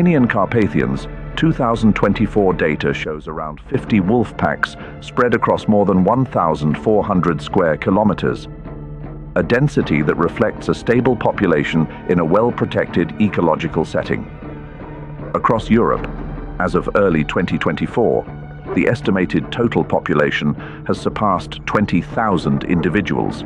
Carpathian Carpathians, 2024 data shows around 50 wolf packs spread across more than 1,400 square kilometers, a density that reflects a stable population in a well-protected ecological setting. Across Europe, as of early 2024, the estimated total population has surpassed 20,000 individuals,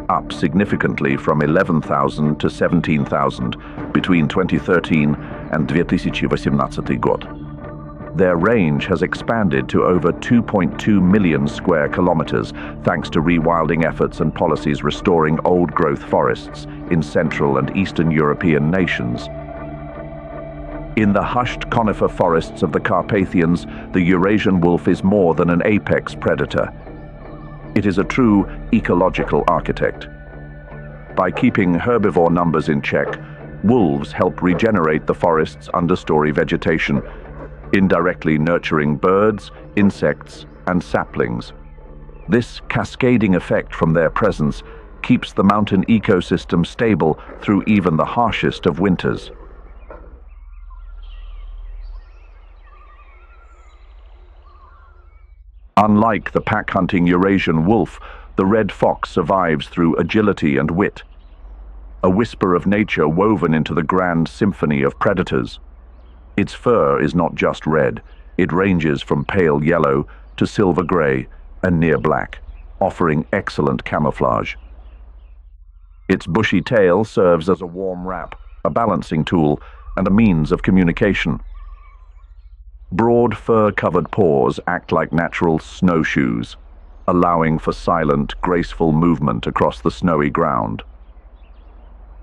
up significantly from 11,000 to 17,000 between 2013 and 2018 god. Their range has expanded to over 2.2 million square kilometers thanks to rewilding efforts and policies restoring old-growth forests in Central and Eastern European nations. In the hushed conifer forests of the Carpathians, the Eurasian wolf is more than an apex predator. It is a true ecological architect. By keeping herbivore numbers in check, wolves help regenerate the forest's understory vegetation, indirectly nurturing birds, insects, and saplings. This cascading effect from their presence keeps the mountain ecosystem stable through even the harshest of winters. Unlike the pack-hunting Eurasian wolf, the red fox survives through agility and wit, a whisper of nature woven into the grand symphony of predators. Its fur is not just red, it ranges from pale yellow to silver gray and near black, offering excellent camouflage. Its bushy tail serves as a warm wrap, a balancing tool, and a means of communication. Broad fur-covered paws act like natural snowshoes, allowing for silent, graceful movement across the snowy ground.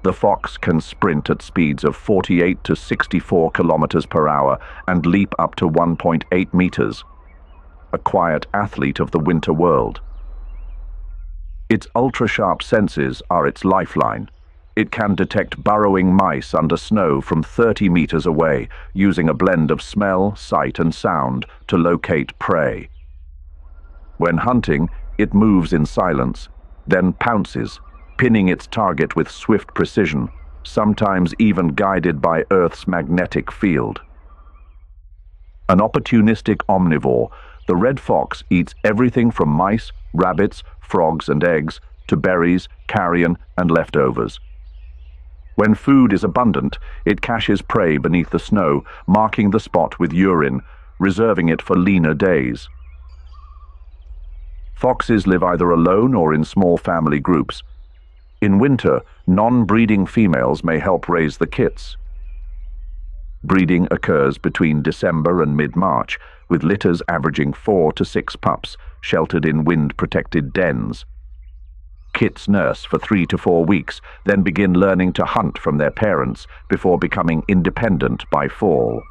The fox can sprint at speeds of 48 to 64 kilometers per hour and leap up to 1.8 meters, a quiet athlete of the winter world. Its ultra-sharp senses are its lifeline. It can detect burrowing mice under snow from 30 meters away, using a blend of smell, sight, and sound to locate prey. When hunting, it moves in silence, then pounces, pinning its target with swift precision, sometimes even guided by Earth's magnetic field. An opportunistic omnivore, the red fox eats everything from mice, rabbits, frogs, and eggs to berries, carrion, and leftovers. When food is abundant, it caches prey beneath the snow, marking the spot with urine, reserving it for leaner days. Foxes live either alone or in small family groups. In winter, non-breeding females may help raise the kits. Breeding occurs between December and mid-March, with litters averaging 4 to 6 pups, sheltered in wind-protected dens. Kits nurse for 3 to 4 weeks, then begin learning to hunt from their parents before becoming independent by fall.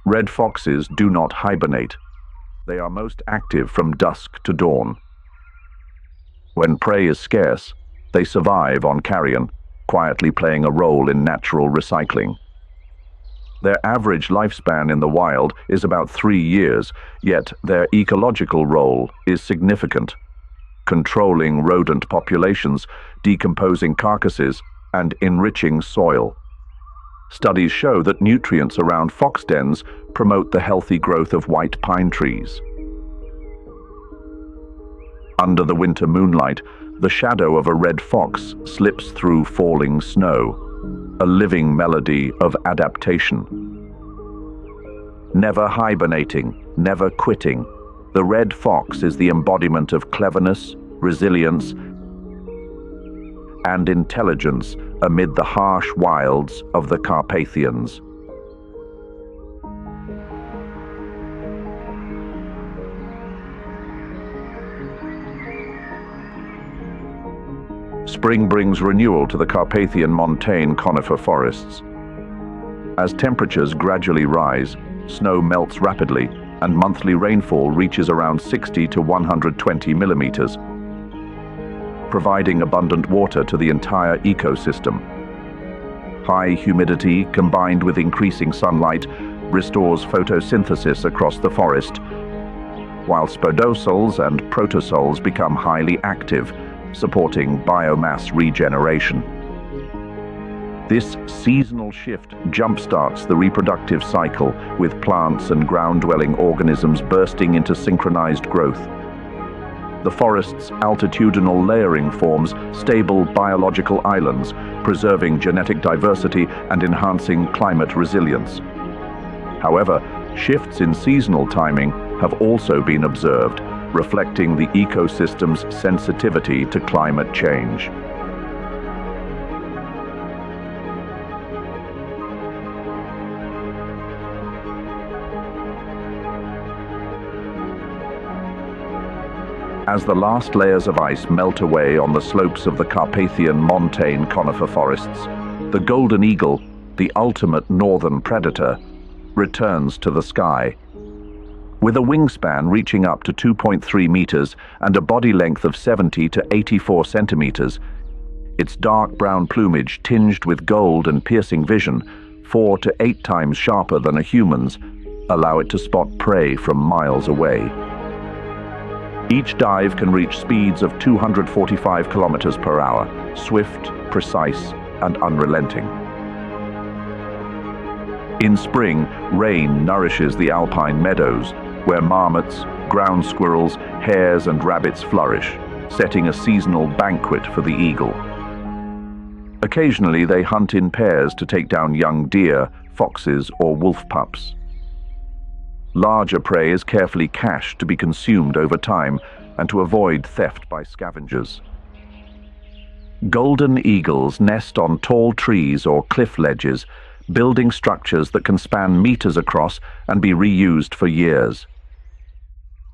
Red foxes do not hibernate. They are most active from dusk to dawn. When prey is scarce, they survive on carrion, quietly playing a role in natural recycling. Their average lifespan in the wild is about 3 years, yet their ecological role is significant, controlling rodent populations, decomposing carcasses, and enriching soil. Studies show that nutrients around fox dens promote the healthy growth of white pine trees. Under the winter moonlight, the shadow of a red fox slips through falling snow, a living melody of adaptation. Never hibernating, never quitting, the red fox is the embodiment of cleverness, resilience, and intelligence amid the harsh wilds of the Carpathians. Spring brings renewal to the Carpathian montane conifer forests. As temperatures gradually rise, snow melts rapidly, and monthly rainfall reaches around 60 to 120 millimeters, providing abundant water to the entire ecosystem. High humidity combined with increasing sunlight restores photosynthesis across the forest, while spodosols and protosols become highly active, supporting biomass regeneration. This seasonal shift jumpstarts the reproductive cycle, with plants and ground-dwelling organisms bursting into synchronized growth. The forest's altitudinal layering forms stable biological islands, preserving genetic diversity and enhancing climate resilience. However, shifts in seasonal timing have also been observed, reflecting the ecosystem's sensitivity to climate change. As the last layers of ice melt away on the slopes of the Carpathian montane conifer forests, the golden eagle, the ultimate northern predator, returns to the sky. With a wingspan reaching up to 2.3 meters and a body length of 70 to 84 centimeters, its dark brown plumage tinged with gold and piercing vision, 4 to 8 times sharper than a human's, allow it to spot prey from miles away. Each dive can reach speeds of 245 kilometers per hour, swift, precise, and unrelenting. In spring, rain nourishes the alpine meadows, where marmots, ground squirrels, hares, and rabbits flourish, setting a seasonal banquet for the eagle. Occasionally, they hunt in pairs to take down young deer, foxes, or wolf pups. Larger prey is carefully cached to be consumed over time and to avoid theft by scavengers. Golden eagles nest on tall trees or cliff ledges, building structures that can span meters across and be reused for years.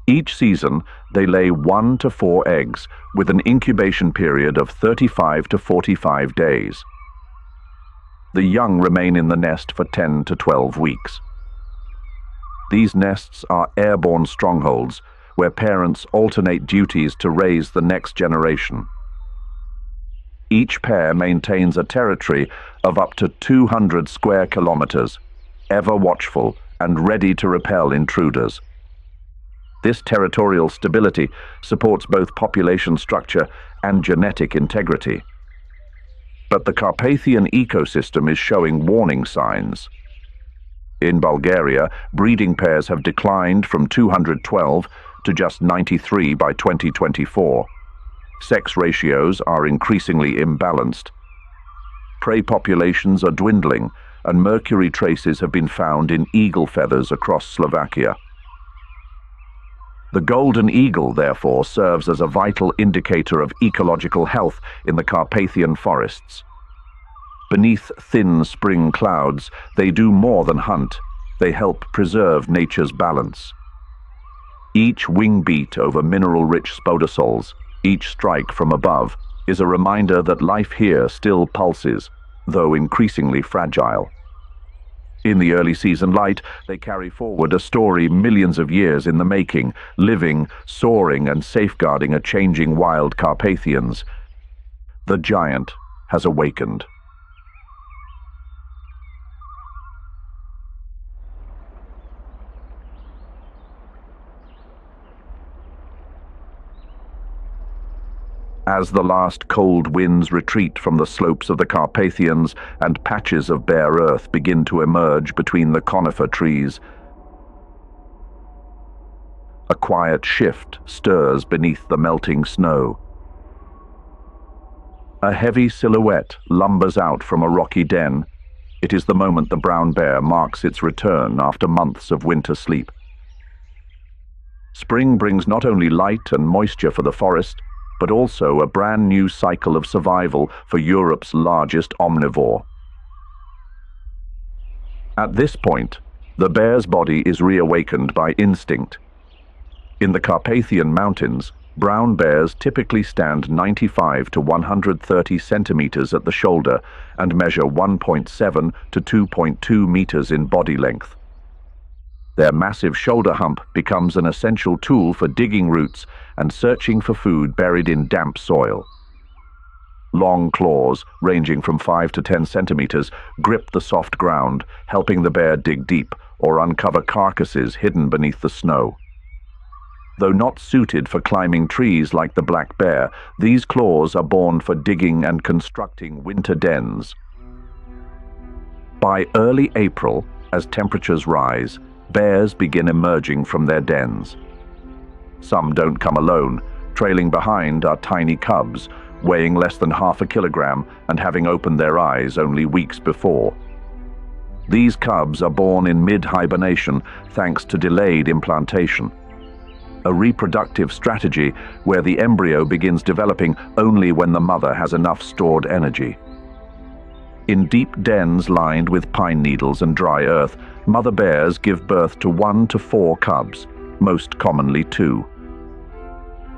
Each season, they lay 1 to 4 eggs, with an incubation period of 35 to 45 days. The young remain in the nest for 10 to 12 weeks. These nests are airborne strongholds, where parents alternate duties to raise the next generation. Each pair maintains a territory of up to 200 square kilometers, ever watchful and ready to repel intruders. This territorial stability supports both population structure and genetic integrity. But the Carpathian ecosystem is showing warning signs. In Bulgaria, breeding pairs have declined from 212 to just 93 by 2024. Sex ratios are increasingly imbalanced. Prey populations are dwindling, and mercury traces have been found in eagle feathers across Slovakia. The golden eagle, therefore, serves as a vital indicator of ecological health in the Carpathian forests. Beneath thin spring clouds, they do more than hunt. They help preserve nature's balance. Each wing beat over mineral-rich spodosols, each strike from above, is a reminder that life here still pulses, though increasingly fragile. In the early season light, they carry forward a story millions of years in the making, living, soaring, and safeguarding a changing wild Carpathians. The giant has awakened. As the last cold winds retreat from the slopes of the Carpathians and patches of bare earth begin to emerge between the conifer trees, a quiet shift stirs beneath the melting snow. A heavy silhouette lumbers out from a rocky den. It is the moment the brown bear marks its return after months of winter sleep. Spring brings not only light and moisture for the forest, but also a brand new cycle of survival for Europe's largest omnivore. At this point, the bear's body is reawakened by instinct. In the Carpathian Mountains, brown bears typically stand 95 to 130 centimeters at the shoulder and measure 1.7 to 2.2 meters in body length. Their massive shoulder hump becomes an essential tool for digging roots and searching for food buried in damp soil. Long claws, ranging from 5 to 10 centimeters, grip the soft ground, helping the bear dig deep or uncover carcasses hidden beneath the snow. Though not suited for climbing trees like the black bear, these claws are born for digging and constructing winter dens. By early April, as temperatures rise, bears begin emerging from their dens. Some don't come alone. Trailing behind are tiny cubs, weighing less than half a kilogram and having opened their eyes only weeks before. These cubs are born in mid-hibernation thanks to delayed implantation, a reproductive strategy where the embryo begins developing only when the mother has enough stored energy. In deep dens lined with pine needles and dry earth, mother bears give birth to 1 to 4 cubs, most commonly 2.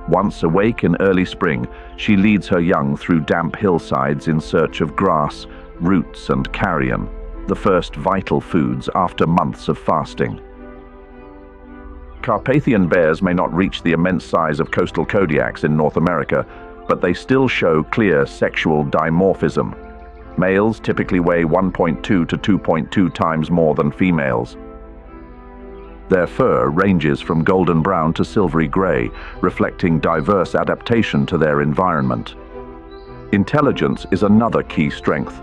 Once awake in early spring, she leads her young through damp hillsides in search of grass, roots and carrion, the first vital foods after months of fasting. Carpathian bears may not reach the immense size of coastal Kodiaks in North America, but they still show clear sexual dimorphism. Males typically weigh 1.2 to 2.2 times more than females. Their fur ranges from golden brown to silvery gray, reflecting diverse adaptation to their environment. Intelligence is another key strength.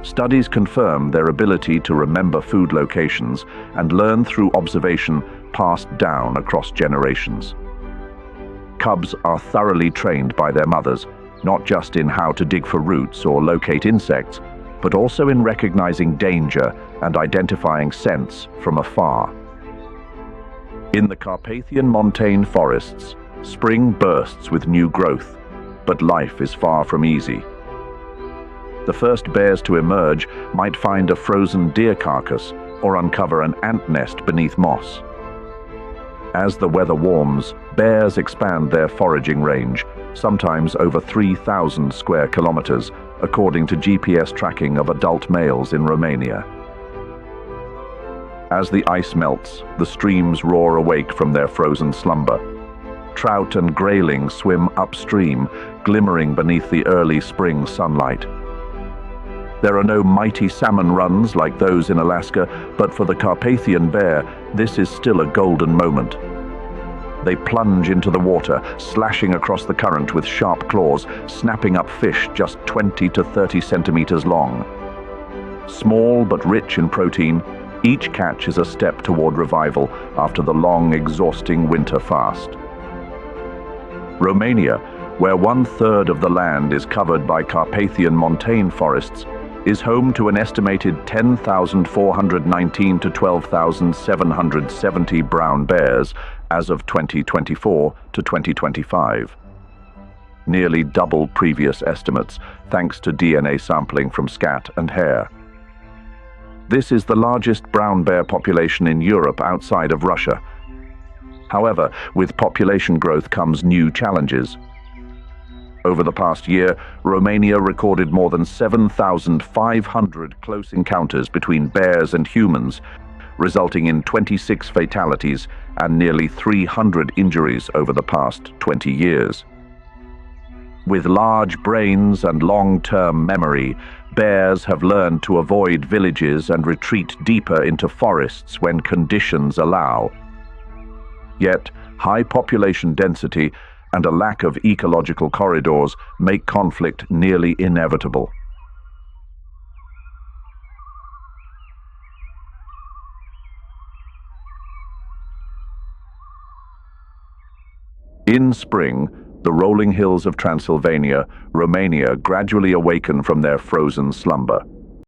Studies confirm their ability to remember food locations and learn through observation passed down across generations. Cubs are thoroughly trained by their mothers, not just in how to dig for roots or locate insects, but also in recognizing danger and identifying scents from afar. In the Carpathian montane forests, spring bursts with new growth, but life is far from easy. The first bears to emerge might find a frozen deer carcass or uncover an ant nest beneath moss. As the weather warms, bears expand their foraging range, sometimes over 3,000 square kilometers, according to GPS tracking of adult males in Romania. As the ice melts, the streams roar awake from their frozen slumber. Trout and grayling swim upstream, glimmering beneath the early spring sunlight. There are no mighty salmon runs like those in Alaska, but for the Carpathian bear, this is still a golden moment. They plunge into the water, slashing across the current with sharp claws, snapping up fish just 20 to 30 centimeters long. Small but rich in protein, each catch is a step toward revival after the long, exhausting winter fast. Romania, where 1/3 of the land is covered by Carpathian montane forests, is home to an estimated 10,419 to 12,770 brown bears as of 2024 to 2025. Nearly double previous estimates, thanks to DNA sampling from scat and hair. This is the largest brown bear population in Europe outside of Russia. However, with population growth comes new challenges. Over the past year, Romania recorded more than 7,500 close encounters between bears and humans, resulting in 26 fatalities and nearly 300 injuries over the past 20 years. With large brains and long-term memory, bears have learned to avoid villages and retreat deeper into forests when conditions allow. Yet, high population density and a lack of ecological corridors make conflict nearly inevitable. In spring, the rolling hills of Transylvania, Romania, gradually awaken from their frozen slumber.